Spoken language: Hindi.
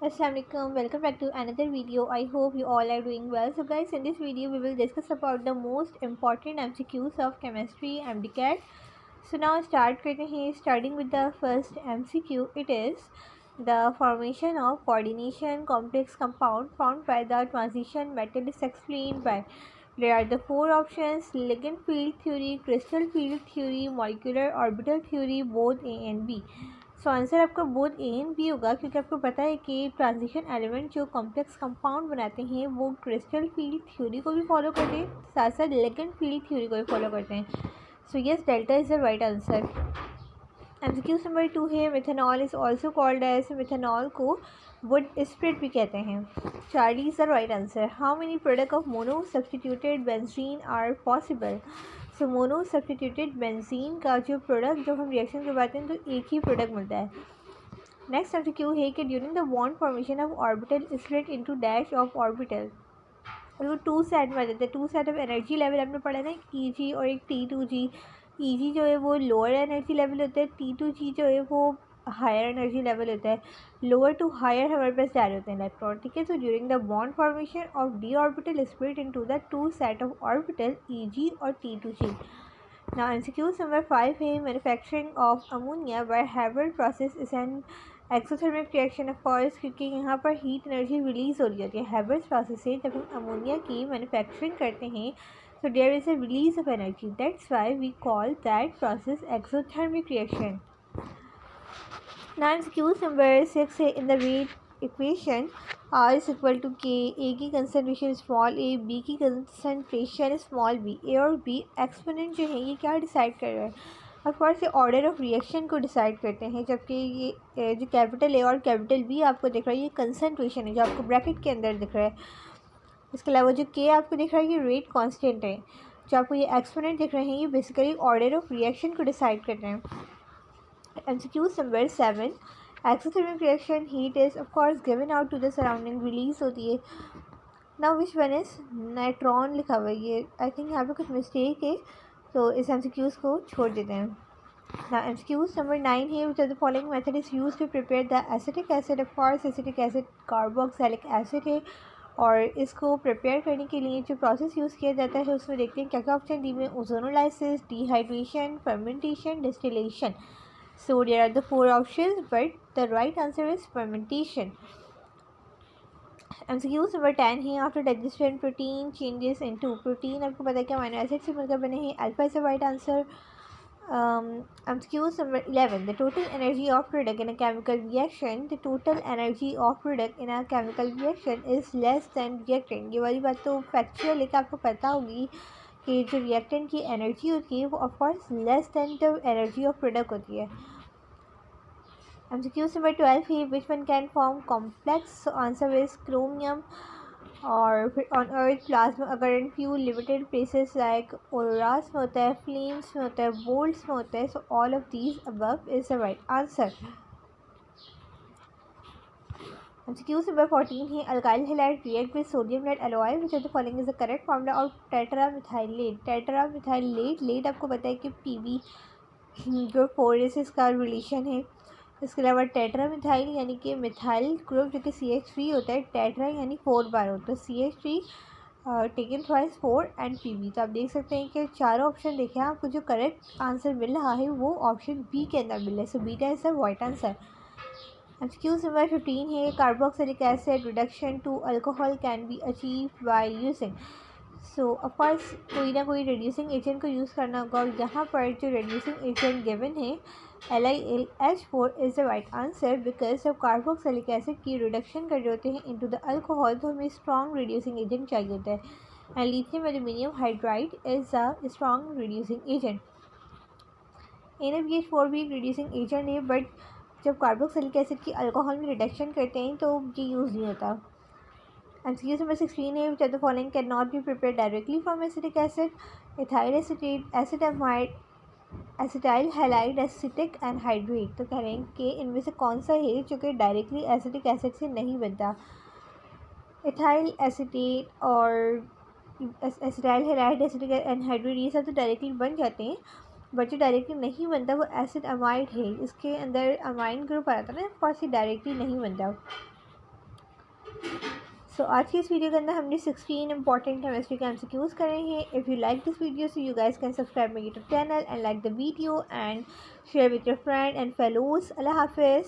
Assalamualaikum. Welcome back to another video. I hope you all are doing well. So guys, in this video we will discuss about the most important MCQs of chemistry MDCAT. So now start करते हैं starting with the first MCQ. It is the formation of coordination complex compound found by the transition method is explained by. There are the four options: ligand field theory, crystal field theory, molecular orbital theory, both A and B. So answer आपका बोथ ए एंड बी होगा, क्योंकि आपको पता है कि ट्रांजिशन एलिमेंट जो कॉम्प्लेक्स कंपाउंड बनाते हैं वो क्रिस्टल फील्ड थ्योरी को भी फॉलो करते हैं, साथ साथ लिगेंड फील्ड थ्योरी को भी फॉलो करते हैं. So yes, delta is the right answer. MCQs number 2 है methanol is also called as. Methanol को वुड स्प्रिट भी कहते हैं. Charlie is the right answer. How many product of mono substituted benzene are possible. So mono substituted benzene का जो प्रोडक्ट जब हम रिएक्शन करवाते हैं तो एक ही प्रोडक्ट मिलता है. नेक्स्ट एमसीक्यू है कि during the bond formation of orbital split into dash of orbital. और वो टू सेट में देते हैं. Two set of energy level हमने पढ़ा था, एक ई जी और एक T2G. ई जी जो है वो लोअर एनर्जी लेवल होता है, T2G जो है वो हायर एनर्जी लेवल होता है. लोअर टू हायर हमारे पास जा रहे होते हैं इलेक्ट्रॉन, ठीक है. So during the bond formation of D orbital split into the two set of orbital E.G. और T2G. नाउ एमसीक्यू नंबर 5 है manufacturing of ammonia bye Howard process is an exothermic reaction. Of course, क्योंकि यहाँ पर हीट एनर्जी रिलीज़ हो रही होती है हैवर्ड प्रोसेस से. जब हम अमोनिया की मैन्युफैक्चरिंग करते हैं so there is a release of energy. That's why we call that process exothermic reaction. Now MCQ number 6 है in the weight equation R is equal to K. A की concentration small a, B की concentration small b. A और B एक्सपोनेंट जो है ये क्या डिसाइड कर रहे हैं. ऑफकोर्स ये ऑर्डर ऑफ रिएक्शन को डिसाइड करते हैं, जबकि ये जो कैपिटल ए और कैपिटल बी आपको दिख रहा है ये कंसनट्रेशन है जो आपको ब्रैकेट के अंदर दिख रहा है. इसके अलावा जो के आपको दिख रहा है ये रेट कांस्टेंट है. जो आपको ये एक्सपोनेंट दिख रहे हैं ये बेसिकली ऑर्डर ऑफ रिएक्शन को डिसाइड कर रहे हैं. MCQ number 7 exothermic reaction heat is of course given out to the surrounding release होती है. Now which one is nitron लिखा हुआ है, ये आई थिंक यहाँ पे कुछ मिस्टेक है, तो इस एमसीक्यूज को छोड़ देते हैं. Now MCQs number 9 है which of the following method is used to prepare the acetic acid. Of course acetic acid carboxylic acid है, और इसको प्रिपेयर करने के लिए जो प्रोसेस यूज़ किया जाता है उसमें देखते हैं क्या क्या ऑप्शन दी में. Ozonolysis, dehydration, fermentation, distillation. So there are the four options but the right answer is fermentation. MCQs number 10 है after digestion protein changes into. Protein आपको पता है कि अमीनो एसिड से मिलकर बने हैं. Alpha is the right answer. MCQ number 11 the total energy of product in a chemical reaction. The total energy of product in a chemical reaction is less than reactant. ये वाली बात तो फैक्चुअल है कि आपको पता होगी कि जो रिएक्टेंट की एनर्जी होती है वो of course less than the energy of product होती है. MCQ number 12 है which one can form complex. Answer is chromium. और फिर ऑन अर्थ प्लाज्मा अगर in few limited places like ores में होता है, फ्लेम्स में होता है, बोल्ट्स में होता है. So all of these above is the right answer. MCQ number 14 है alkyl halide react with sodium lead alloy which of the following is the correct formula of tetramethylate. Tetramethylate lead आपको पता है कि पीबी जो 4 से इसका रिलेशन है. इसके अलावा टेट्रामिथाइल यानी कि मिथाइल ग्रुप जो कि CH3 होता है. टेट्रा यानी 4 बार होता है. CH3 taken twice 4 and PB. तो आप देख सकते हैं कि चारों ऑप्शन देखें आपको जो करेक्ट आंसर मिल रहा है वो ऑप्शन बी के अंदर मिल रहा है. So beta is the right answer. MCQs number 15 है carboxylic acid reduction to alcohol can be achieve by using. So of course कोई ना कोई रिड्यूसिंग एजेंट को यूज़ करना होगा, और यहाँ पर जो रिड्यूसिंग एजेंट गिवन है LiLH4 is the right answer. Because जब कार्बोक्सिलिक एसिड की रिडक्शन कर रहे होते हैं इनटू द अल्कोहल तो हमें स्ट्रॉन्ग रिड्यूसिंग एजेंट चाहिए होता है. And lithium aluminium hydride is a strong reducing agent. NaBH4 भी रिड्यूसिंग एजेंट है, बट जब कार्बोक्सिलिक एसिड की अल्कोहल में रिडक्शन करते हैं तो ये यूज़ नहीं होता. MCQ नंबर 16 है विच of the following can not be prepare directly from acetic acid. Ethyl acetate, acetamide, acetyl halide, acetic anhydride. तो कह रहे हैं कि इनमें से कौन सा है जो कि डायरेक्टली एसिटिक एसिड से नहीं बनता. इथाइल एसिटेट और एसिटाइल हैलाइड, एसिटिक एनहाइड्रेट ये सब तो डायरेक्टली बन जाते हैं, बट जो डायरेक्टली नहीं बनता वो एसिड अमाइड है. इसके अंदर अमाइन ग्रुप आ जाता है ना, ऑफकोर्स ये डायरेक्टली नहीं बनता. सो आज की इस वीडियो के अंदर हमने 16 इंपॉर्टेंट केमिस्ट्री के एमसीक्यूज करे हैं. If you like this video so you guys can subscribe my YouTube channel and like the video and share with your friend and fellows. Allah हाफिज़.